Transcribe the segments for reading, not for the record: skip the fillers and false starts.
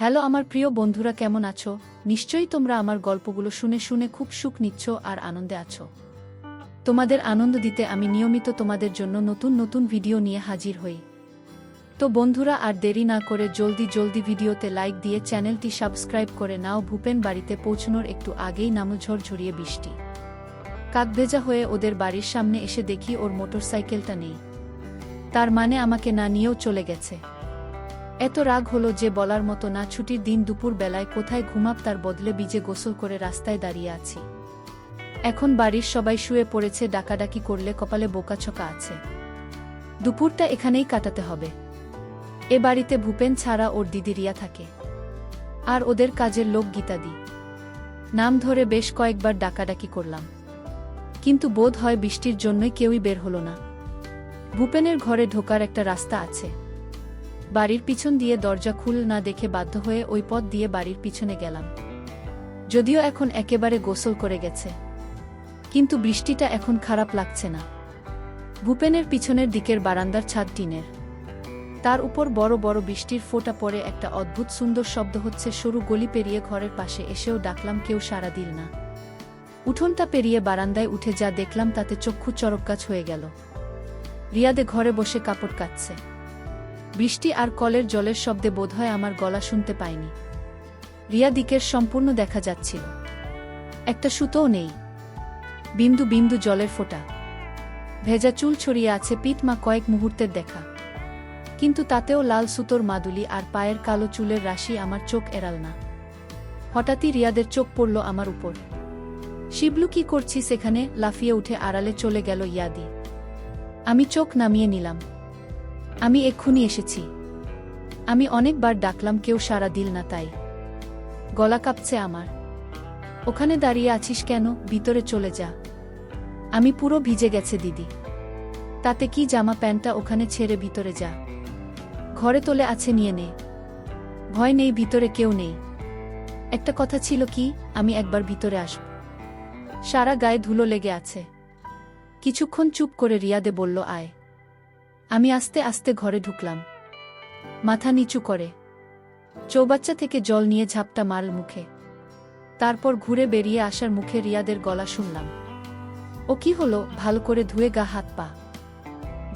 Hello আমার প্রিয় বন্ধুরা, কেমন আছো? নিশ্চয়ই তোমরা আমার গল্পগুলো শুনে শুনে খুব সুখ নিচ্ছ আর আনন্দে আছো। তোমাদের আনন্দ দিতে আমি নিয়মিত তোমাদের জন্য নতুন নতুন ভিডিও নিয়ে হাজির হই। তো বন্ধুরা, আর দেরি না করে জলদি ভিডিওতে লাইক দিয়ে চ্যানেলটি সাবস্ক্রাইব করে নাও। ভূপেন বাড়িতে পৌঁছানোর একটু আগেই নামল ঝড়ঝড়িয়ে বৃষ্টি। কাকভেজা হয়ে ওদের বাড়ির সামনে এসে দেখি ওর মোটরসাইকেলটা নেই। তার মানে আমাকে না নিয়েও চলে গেছে। এত রাগ হলো যে বলার মতো না। ছুটির দিন দুপুর বেলায় কোথায় ঘুমাব, তার বদলে ভিজে গোসল করে রাস্তায় দাঁড়িয়ে আছি। এখন বাড়ির সবাই শুয়ে পড়েছে, ডাকাডাকি করলে কপালে বোকাছকা আছে। দুপুরটা এখানেই কাটাতে হবে। এ বাড়িতে ভূপেন ছাড়া ওর দিদি রিয়া থাকে, আর ওদের কাজের লোক গীতাদি। নাম ধরে বেশ কয়েকবার ডাকাডাকি করলাম, কিন্তু বোধ হয় বৃষ্টির জন্যই কেউই বের হলো না। ভূপেনের ঘরে ঢোকার একটা রাস্তা আছে। বাড়ির পিছন দিয়ে দরজা খুল না দেখে বাধ্য হয়ে ওই পথ দিয়ে বাড়ির পিছনে গেলাম। যদিও এখন একেবারে গোসল করে গেছে, কিন্তু বৃষ্টিটা এখন খারাপ লাগছে না। ভূপেনের পিছনের দিকের বারান্দার ছাদ টিনের, তার উপর বড় বড় বৃষ্টির ফোঁটা পড়ে একটা অদ্ভুত সুন্দর শব্দ হচ্ছে। সরু গলি পেরিয়ে ঘরের পাশে এসেও ডাকলাম, কেউ সাড়া দিল না। উঠোনটা পেরিয়ে বারান্দায় উঠে যা দেখলাম তাতে চক্ষু চরকগাছ হয়ে গেল। রিয়াদে ঘরে বসে কাপড় কাচছে। বৃষ্টি আর কলের জলের শব্দে বোধহয় আমার গলা শুনতে পায়নি। রিয়া দিকের সম্পূর্ণ দেখা যাচ্ছিল, একটা সুতোও নেই, বিন্দু বিন্দু জলের ফোঁটা। ভেজা চুল ছড়িয়ে আছে পিঠমা কয়েক মুহূর্তের দেখা, কিন্তু তাতেও লাল সুতোর মাদুলি আর পায়ের কালো চুলের রাশি আমার চোখ এড়াল না। হঠাৎই রিয়াদের চোখ পড়ল আমার উপর। শিবলু, কি করছিস এখানে? লাফিয়ে উঠে আড়ালে চলে গেল ইয়াদি। আমি চোখ নামিয়ে নিলাম। আমি এক্ষুনি এসেছি। আমি অনেকবার ডাকলাম, কেউ সাড়া দিল না, তাই গলা কাঁপছে আমার। ওখানে দাঁড়িয়ে আছিস কেন? ভিতরে চলে যা। আমি পুরো ভিজে গেছে দিদি। তাতে কি, জামা প্যান্টটা ওখানে ছেড়ে ভিতরে যা। ঘরে তোলে আছে, নিয়ে নে। ভয় নেই, ভিতরে কেউ নেই। একটা কথা ছিল কি, আমি একবার ভিতরে আসব। সারা গায়ে ধুলো লেগে আছে। কিছুক্ষণ চুপ করে রিয়াদে বলল, আয়। আমি আস্তে আস্তে ঘরে ঢুকলাম, মাথা নিচু করে। চৌবাচ্চা থেকে জল নিয়ে ঝাপটা মারল মুখে। তারপর ঘুরে বেরিয়ে আসার মুখে রিয়াদের গলা শুনলাম। ও কি হলো? ভালো করে ধুয়ে গা হাত পা।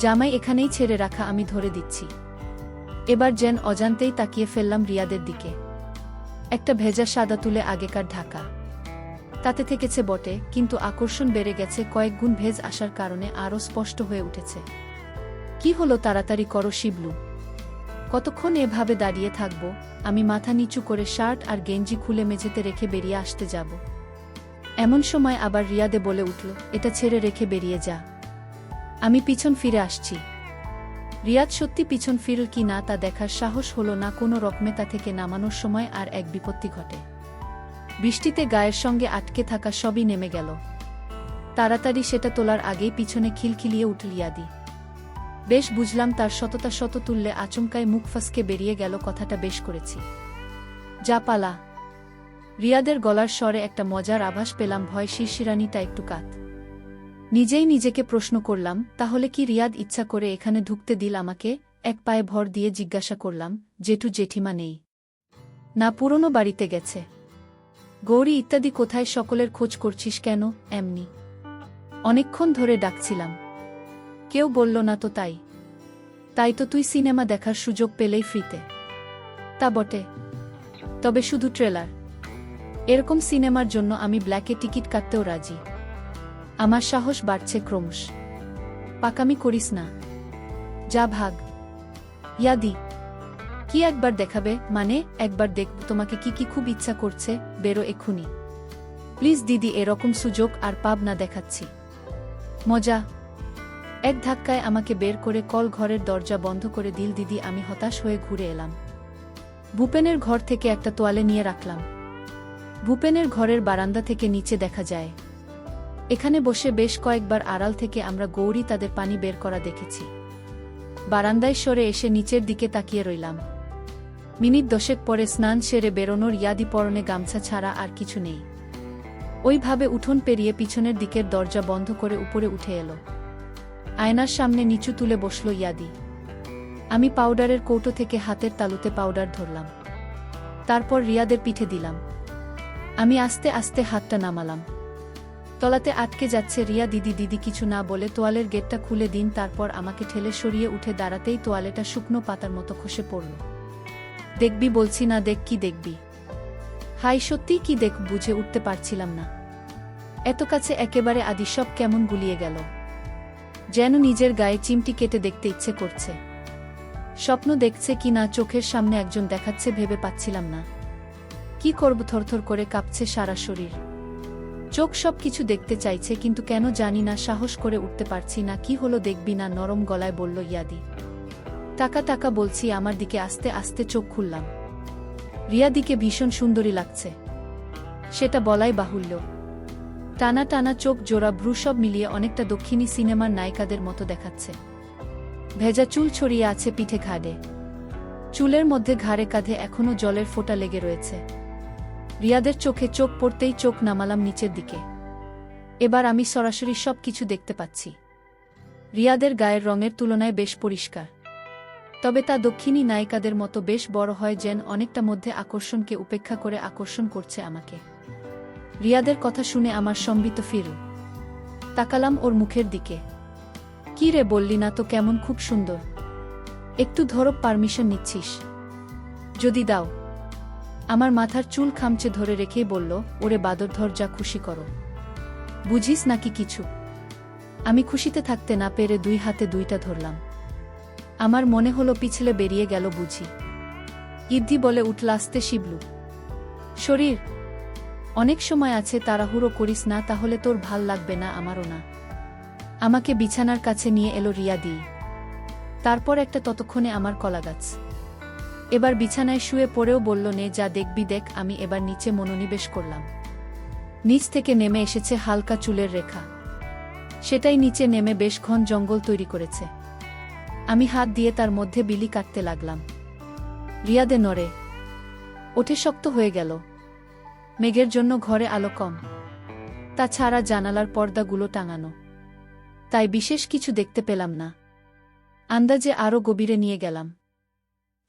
জামাই এখানেই ছেড়ে রাখা, আমি ধরে দিচ্ছি। এবার যেন অজান্তেই তাকিয়ে ফেললাম রিয়াদের দিকে। একটা ভেজা সাদা তুলে আগেকার ঢাকা, তাতে থেকেছে বটে, কিন্তু আকর্ষণ বেড়ে গেছে কয়েক গুণ। ভেজ আসার কারণে আরও স্পষ্ট হয়ে উঠেছে। কি হলো? তাড়াতাড়ি করো শিবলু। কতক্ষণ এভাবে দাঁড়িয়ে থাকব? আমি মাথা নিচু করে শার্ট আর গেঞ্জি খুলে মেঝেতে রেখে বেরিয়ে আসতে যাব। এমন সময় আবার রিয়াদে বলে উঠল, এটা ছেড়ে রেখে বেরিয়ে যা। আমি পিছন ফিরে আসছি। রিয়াদ সত্যি পিছন ফিরল কি না তা দেখার সাহস হলো না। কোনো রকমে তা থেকে নামানোর সময় আর এক বিপত্তি ঘটে। বৃষ্টিতে গায়ের সঙ্গে আটকে থাকা সবই নেমে গেল। তাড়াতাড়ি সেটা তোলার আগেই পিছনে খিলখিলিয়ে উঠল ইয়াদি। বেশ বুঝলাম তার সততা। শত তুললে আচমকায় মুখ ফসকে বেরিয়ে গেল, কথাটা বেশ করেছি। যা পালা। রিয়াদের গলার স্বরে একটা মজার আভাস পেলাম, ভয় শিরশিরানিটা একটু কাত। নিজেই নিজেকে প্রশ্ন করলাম, তাহলে কি রিয়াদ ইচ্ছা করে এখানে ঢুকতে দিল আমাকে? এক পায়ে ভর দিয়ে জিজ্ঞাসা করলাম, জেঠু জেঠিমা নেই? না, পুরনো বাড়িতে গেছে। গৌরী ইত্যাদি কোথায়? সকলের খোঁজ করছিস কেন? এমনি অনেকক্ষণ ধরে ডাকছিলাম, কেউ বলল না তো, তাই তো তুই সিনেমা দেখার সুযোগ পেলেই ফ্রিতে। তা বটে, তবে শুধু ট্রেলার। এরকম সিনেমার জন্য আমি ব্ল্যাকে টিকিট কাটতেও রাজি। আমার সাহস বাড়ছে ক্রমশ। পাকামি করিস না, যা ভাগ। ইয়াদি, কি একবার দেখাবে? মানে একবার দেখব তোমাকে। কি খুব ইচ্ছা করছে? বেরো এক্ষুনি প্লিজ দিদি, এরকম সুযোগ আর পাব না, দেখাচ্ছি মজা। এক ধাক্কায় আমাকে বের করে কল ঘরের দরজা বন্ধ করে দিল দিদি। আমি হতাশ হয়ে ঘুরে এলাম। ভূপেনের ঘর থেকে একটা তোয়ালে নিয়ে রাখলাম। ভূপেনের ঘরের বারান্দা থেকে নিচে দেখা যায়। এখানে বসে বেশ কয়েকবার আড়াল থেকে আমরা গৌরী তাদের পানি বের করা দেখেছি। বারান্দায় সরে এসে নিচের দিকে তাকিয়ে রইলাম। মিনিট 10 পরে স্নান সেরে বেরোনোর ইয়াদি, পরনে গামছা ছাড়া আর কিছু নেই। ওইভাবে উঠোন পেরিয়ে পিছনের দিকের দরজা বন্ধ করে উপরে উঠে এলো। আয়নার সামনে নিচু তুলে বসল ইয়াদি। আমি পাউডারের কৌটো থেকে হাতের তালুতে পাউডার ধরলাম। তারপর রিয়াদের পিঠে দিলাম। আমি আস্তে আস্তে হাতটা নামালাম। তলাতে আটকে যাচ্ছে। রিয়া দিদি দিদি কিছু না বলে তোয়ালের গেটটা খুলে দিন, তারপর আমাকে ঠেলে সরিয়ে উঠে দাঁড়াতেই তোয়ালেটা শুকনো পাতার মতো খসে পড়ল। দেখবি বলছি না, দেখ কি দেখবি? হাই সত্যিই কি দেখ, বুঝে উঠতে পারছিলাম না। এত কাছে একেবারে আদি সব কেমন গুলিয়ে গেল, যেন নিজের গায়ে চিমটি কেটে দেখতে ইচ্ছে করছে। স্বপ্ন দেখছে কি না চোখের সামনে একজন দেখাচ্ছে ভেবে পাচ্ছিলাম না। কি করব, থরথর করে কাঁপছে সারা শরীর। চোখ সব কিছু দেখতে চাইছে, কিন্তু কেন জানি না সাহস করে উঠতে পারছি না। কি হলো দেখবি না, নরম গলায় বলল ইয়াদি। টাকা টাকা বলছি আমার দিকে। আস্তে আস্তে চোখ খুললাম। রিয়াদিকে ভীষণ সুন্দরী লাগছে, সেটা বলাই বাহুল্য। টানা টানা চোখ, জোড়া ভ্রু সব মিলিয়ে অনেকটা দক্ষিণী সিনেমার নায়িকাদের মতো দেখাচ্ছে। ভেজা চুল ছড়িয়ে আছে পিঠে ঘাড়ে, চুলের মধ্যে ঘাড়ে কাঁধে এখনো জলের ফোঁটা লেগে রয়েছে। রিয়াদের চোখে চোখ পড়তেই চোখ নামালাম নিচের দিকে। এবার আমি সরাসরি সব কিছু দেখতে পাচ্ছি। রিয়াদের গায়ের রঙের তুলনায় বেশ পরিষ্কার, তবে তা দক্ষিণী নায়িকাদের মতো বেশ বড় হয়, যেন অনেকটা মধ্যে আকর্ষণকে উপেক্ষা করে আকর্ষণ করছে আমাকে। রিয়াদের কথা শুনে আমার সম্বিত ফিরল। তাকালাম ওর মুখের দিকে। কি রে, বললি না তো কেমন খুব সুন্দর? একটু ধরো, পারমিশন নিচ্ছিস? যদি দাও। আমার মাথার চুল খামচে ধরে রেখেই বলল, ওরে বাদর, ধর, যা খুশি করো। বুঝিস নাকি কিছু? আমি খুশিতে থাকতে না পেরে দুই হাতে দুইটা ধরলাম। আমার মনে হলো পিছলে বেরিয়ে গেল বুঝি। ইদ্দি বলে উঠল আস্তে, শিবলু শরীর, অনেক সময় আছে, তাড়াহুড়ো করিস না, তাহলে তোর ভাল লাগবে না, আমারও না। আমাকে বিছানার কাছে নিয়ে এলো রিয়াদি। তারপর একটা ততক্ষণে আমার কলাগাছ। এবার বিছানায় শুয়ে পড়েও বলল, নে যা দেখবি দেখ। আমি এবার নিচে মনোনিবেশ করলাম। নিচ থেকে নেমে এসেছে হালকা চুলের রেখা, সেটাই নিচে নেমে বেশ ঘন জঙ্গল তৈরি করেছে। আমি হাত দিয়ে তার মধ্যে বিলি কাটতে লাগলাম। রিয়াদে নড়ে ওঠে, শক্ত হয়ে গেল। মেঘের জন্য ঘরে আলো কম, তাছাড়া জানালার পর্দাগুলো টাঙানো, তাই বিশেষ কিছু দেখতে পেলাম না। আন্দাজে আরও গভীরে নিয়ে গেলাম।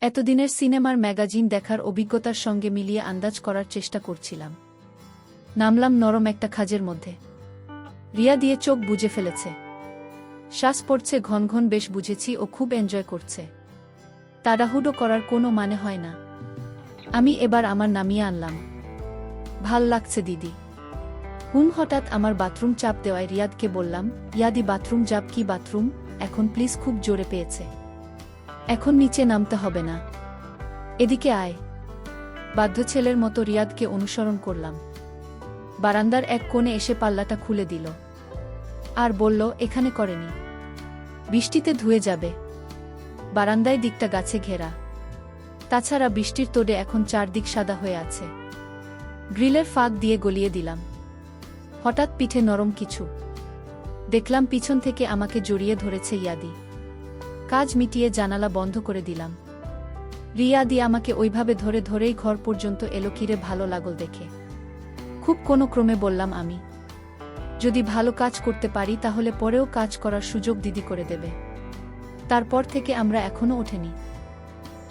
এতদিনের সিনেমার ম্যাগাজিন দেখার অভিজ্ঞতার সঙ্গে মিলিয়ে আন্দাজ করার চেষ্টা করছিলাম। নামলাম নরম একটা খাজের মধ্যে। রিয়া দিয়ে চোখ বুজে ফেলেছে, শ্বাস পড়ছে ঘন ঘন। বেশ বুঝেছি ও খুব এনজয় করছে। তাড়াহুড়ো করার কোনো মানে হয় না। আমি এবার আমার নামিয়ে আনলাম। ভাল লাগছে দিদি। হঠাৎ আমার বাথরুম চাপ দেওয়ায় রিয়াদকে বললাম, ইয়াদি বাথরুম যাব? কি বাথরুম এখন প্লিজ? খুব জোরে পেয়েছে, এখন নিচে নামতে হবে না, এদিকে আয়। বাধ্য ছেলের মতো রিয়াদকে অনুসরণ করলাম। বারান্দার এক কোণে এসে পাল্লাটা খুলে দিল আর বলল, এখানে করেনি, বৃষ্টিতে ধুয়ে যাবে। বারান্দায় দিকটা গাছে ঘেরা, তাছাড়া বৃষ্টির তোড়ে এখন চারদিক সাদা হয়ে আছে। গ্রিলের ফাঁক দিয়ে গলিয়ে দিলাম। হঠাৎ পিঠে নরম কিছু দেখলাম, পিছন থেকে আমাকে জড়িয়ে ধরেছে ইয়াদি। কাজ মিটিয়ে জানালা বন্ধ করে দিলাম। রিয়াদি আমাকে ওইভাবে ধরে ধরেই ঘর পর্যন্ত এলো। কিরে, ভালো লাগল দেখে? খুব কোনো ক্রমে বললাম আমি। যদি ভালো কাজ করতে পারি তাহলে পরেও কাজ করার সুযোগ দিদি করে দেবে। তারপর থেকে আমরা এখনো ওঠেনি।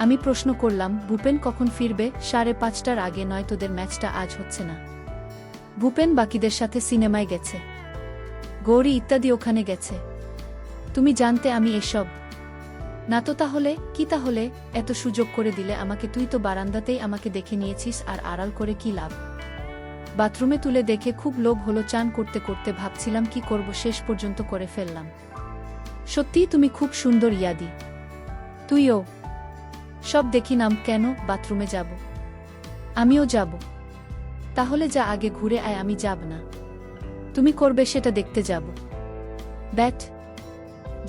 আমি প্রশ্ন করলাম, ভূপেন কখন ফিরবে? 5:30টার আগে নয়, তোদের ম্যাচটা আজ হচ্ছে না? ভূপেন বাকিদের সাথে সিনেমায় গেছে, গৌরী ইত্যাদি ওখানে গেছে। তুমি জানতে আমি এসব? না তো তাহলে কি? তাহলে এত সুযোগ করে দিলে আমাকে, তুই তো বারান্দাতেই আমাকে দেখে নিয়েছিস, আর আড়াল করে কি লাভ? বাথরুমে তুলে দেখে খুব লোভ হলো। চান করতে করতে ভাবছিলাম কি করব, শেষ পর্যন্ত করে ফেললাম। সত্যিই তুমি খুব সুন্দর ইয়াদি। তুইও। সব দেখি নাম। কেন, বাথরুমে যাব? আমিও যাব। তাহলে যা, আগে ঘুরে আয়। আমি যাব না, তুমি করবে সেটা দেখতে যাব। ব্যাট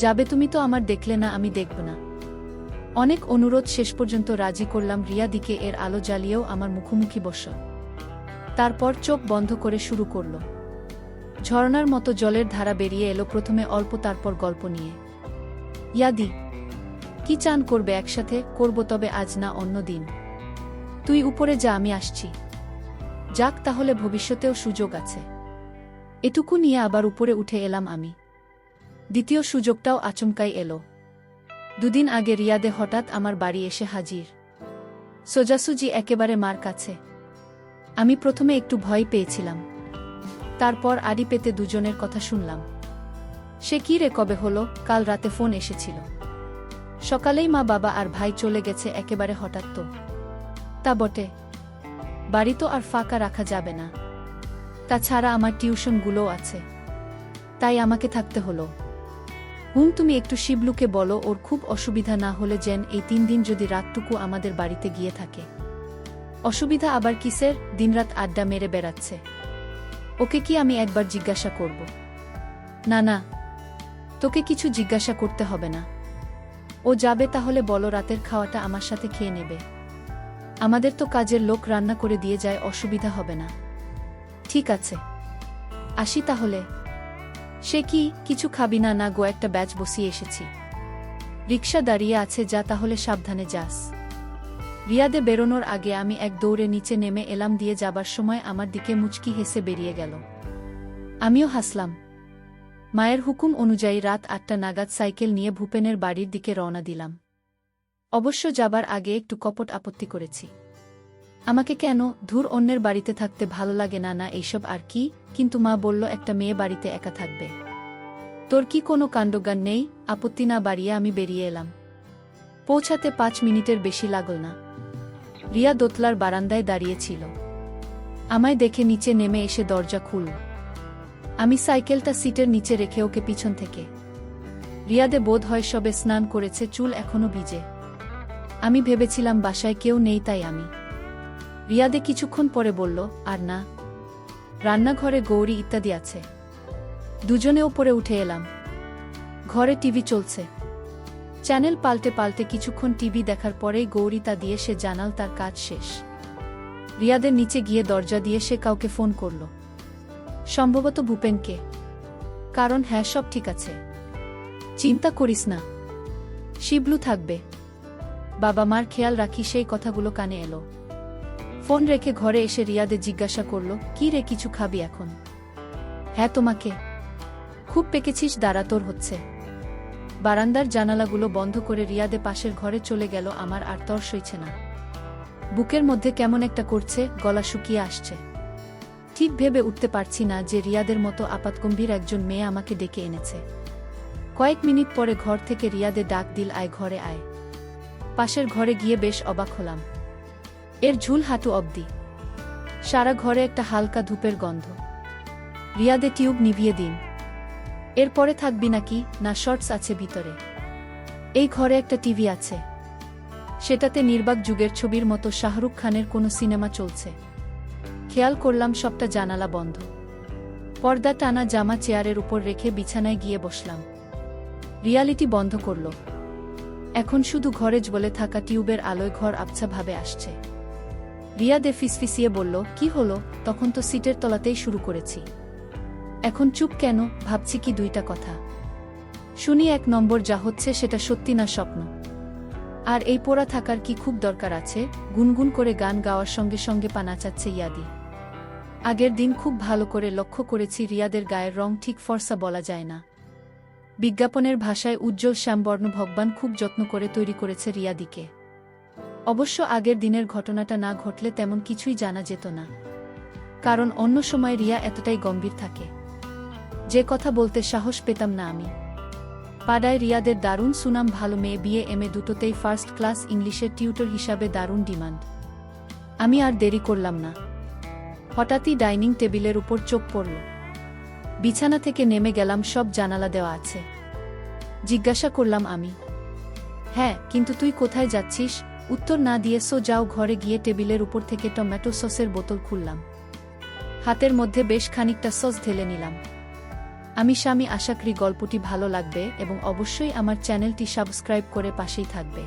যাবে তুমি তো? আমার দেখলে না, আমি দেখব না। অনেক অনুরোধ শেষ পর্যন্ত রাজি করলাম রিয়াদিকে। এর আলো জ্বালিয়েও আমার মুখোমুখি বসল। তারপর চোখ বন্ধ করে শুরু করল। ঝর্ণার মতো জলের ধারা বেরিয়ে এলো, প্রথমে অল্প, তারপর গল্প নিয়ে। ইয়াদি, কি চান করবে? একসাথে করব, তবে আজ না, অন্য দিন। তুই উপরে যা, আমি আসছি। যাক, তাহলে ভবিষ্যতেও সুযোগ আছে। এটুকু নিয়ে আবার উপরে উঠে এলাম আমি। দ্বিতীয় সুযোগটাও আচমকাই এলো। 2 দিন আগে রিয়াদে হঠাৎ আমার বাড়ি এসে হাজির। সোজাসুজি একেবারে মার কাছে। আমি প্রথমে একটু ভয় পেয়েছিলাম, তারপর আড়ি পেতে দুজনের কথা শুনলাম। সে কি রে, কবে হলো? কাল রাতে ফোন এসেছিল। সকালেই মা, বাবা আর ভাই চলে গেছে একেবারে হঠাৎ। তো তা বটে, বাড়ি তো আর ফাঁকা রাখা যাবে না। তাছাড়া আমার টিউশনগুলোও আছে, তাই আমাকে থাকতে হলো। তুমি একটু শিবলুকে বলো ওর খুব অসুবিধা না হলে যেন এই 3 দিন যদি রাতটুকু আমাদের বাড়িতে গিয়ে থাকে। অসুবিধা আবার কিসের? দিনরাত আড্ডা মেরে বেড়াচ্ছে। ওকে কি আমি একবার জিজ্ঞাসা করব? না না, তোকে কিছু জিজ্ঞাসা করতে হবে না। ও যাবে তাহলে বলো রাতের খাওয়াটা আমার সাথে খেয়ে নেবে। আমাদের তো কাজের লোক রান্না করে দিয়ে যায়, অসুবিধা হবে না। ঠিক আছে, আসি তাহলে। সে কি, কিছু খাবি না? না গো, একটা ব্যাচ বসিয়ে এসেছি। রিকশা দাঁড়িয়ে আছে, যা তাহলে সাবধানে যাস। রিয়াদে বেরোনোর আগে আমি এক দৌড়ে নিচে নেমে এলাম, দিয়ে যাবার সময় আমার দিকে মুচকি হেসে বেরিয়ে গেল। আমিও হাসলাম। মায়ের হুকুম অনুযায়ী রাত 8টা নাগাদ সাইকেল নিয়ে ভূপেনের বাড়ির দিকে রওনা দিলাম। অবশ্য যাবার আগে একটু কপট আপত্তি করেছি। আমাকে কেন, ধুর, অন্যের বাড়িতে থাকতে ভালো লাগে না, না এইসব আর কি। কিন্তু মা বলল একটা মেয়ে বাড়িতে একা থাকবে। তোর কি কোনো কাণ্ডজ্ঞান নেই? আপত্তি না বাড়িয়ে আমি বেরিয়ে এলাম। পৌঁছাতে 5 মিনিটের বেশি লাগল না। রিয়া দোতলার বারান্দায় দাঁড়িয়েছিল। আমায় দেখে নিচে নেমে এসে দরজা খুলল। আমি সাইকেলটা সিটের নিচে রেখে ওকে পিছন থেকে। রিয়াদে বোধ হয় সবে স্নান করেছে, চুল এখনো ভিজে। আমি ভেবেছিলাম বাসায় কেউ নেই, তাই আমি। রিয়াদে কিছুক্ষণ পরে বলল, আর না, রান্নাঘরে গৌরী ইত্যাদি আছে। দুজনে ওপরে উঠে এলাম। ঘরে টিভি চলছে। চ্যানেল পাল্টে পাল্টে কিছুক্ষণ টিভি দেখার পরেই গৌরী তা দিয়ে সে জানাল তার কাজ শেষ। রিয়াদের নিচে গিয়ে দরজা দিয়ে সে কাউকে ফোন করল, সম্ভবত ভূপেনকে। কারণ হ্যাঁ, সব ঠিক আছে, চিন্তা করিস না, শিবলু থাকবে, বাবা মার খেয়াল রাখি, সেই কথাগুলো কানে এলো। ফোন রেখে ঘরে এসে রিয়াদে জিজ্ঞাসা করল, কি রে, কিছু খাবি এখন? হ্যাঁ, তোমাকে। খুব পেকেছিস, দাঁড়া, তোর হচ্ছে। বারান্দার জানালাগুলো বন্ধ করে রিয়াদে পাশের ঘরে চলে গেল। আমার আর তর সইছে না। বুকের মধ্যে কেমন একটা করছে, গলা শুকিয়ে আসছে। ঠিক ভেবে উঠতে পারছি না যে রিয়াদের মতো আপাতগম্ভীর একজন মেয়ে আমাকে ডেকে এনেছে। কয়েক মিনিট পরে ঘর থেকে রিয়াদে ডাক দিল, আয় ঘরে আয়। পাশের ঘরে গিয়ে বেশ অবাক হলাম। এর ঝুল হাঁটু অবধি, সারা ঘরে একটা হালকা ধূপের গন্ধ। রিয়াদে, টিউব নিভিয়ে দিন। এরপরে থাকবি নাকি? না, শর্টস আছে ভিতরে। এই ঘরে একটা টিভি আছে, সেটাতে নির্বাক যুগের ছবির মতো শাহরুখ খানের কোনো সিনেমা চলছে। খেয়াল করলাম সবটা জানালা বন্ধ। পর্দা টানা জামা চেয়ারের উপর রেখে বিছানায় গিয়ে বসলাম। রিয়ালিটি বন্ধ করল। এখন শুধু ঘরে জ্বলে থাকা টিউবের আলোয় ঘর আবছা ভাবে আসছে। রিয়াদে ফিসফিসিয়ে বলল, কি হলো? তখন তো সিটের তলাতেই শুরু করেছি। এখন চুপ কেন? ভাবছি কি 2টা কথা। শুনি 1 নম্বর, যা হচ্ছে সেটা সত্যি না স্বপ্ন? আর এই পোড়া থাকার কি খুব দরকার আছে? গুনগুন করে গান গাওয়ার সঙ্গে সঙ্গে পা নাচাচ্ছে ইয়াদি। আগের দিন খুব ভালো করে লক্ষ্য করেছি, রিয়াদের গায়ের রং ঠিক ফর্সা বলা যায় না। বিজ্ঞাপনের ভাষায় উজ্জ্বল শ্যামবর্ণ। ভগবান খুব যত্ন করে তৈরি করেছে রিয়াদিকে। অবশ্য আগের দিনের ঘটনাটা না ঘটলে তেমন কিছুই জানা যেত না, কারণ অন্য সময় রিয়া এতটাই গম্ভীর থাকে যে কথা বলতে সাহস পেতাম না আমি। পাড়ায় রিয়াদের দারুণ সুনাম, ভালো মেয়ে, বিএ এমএ দুটোতেই ফার্স্ট ক্লাস, ইংলিশের টিউটর হিসাবে দারুণ ডিমান্ড। আমি আর দেরি করলাম না। হঠাৎই ডাইনিং টেবিলের উপর চোখ পড়ল। বিছানা থেকে নেমে গেলাম। সব জানালা দেওয়া আছে। জিজ্ঞাসা করলাম আমি। হ্যাঁ, কিন্তু তুই কোথায় যাচ্ছিস? উত্তর না দিয়ে যাও ঘরে গিয়ে টেবিলের উপর থেকে টমেটো সসের বোতল খুললাম। হাতের মধ্যে বেশ খানিকটা সস ঢেলে নিলাম। আমি স্বামী, আশা করি গল্পটি ভালো লাগবে এবং অবশ্যই আমার চ্যানেলটি সাবস্ক্রাইব করে পাশেই থাকবে।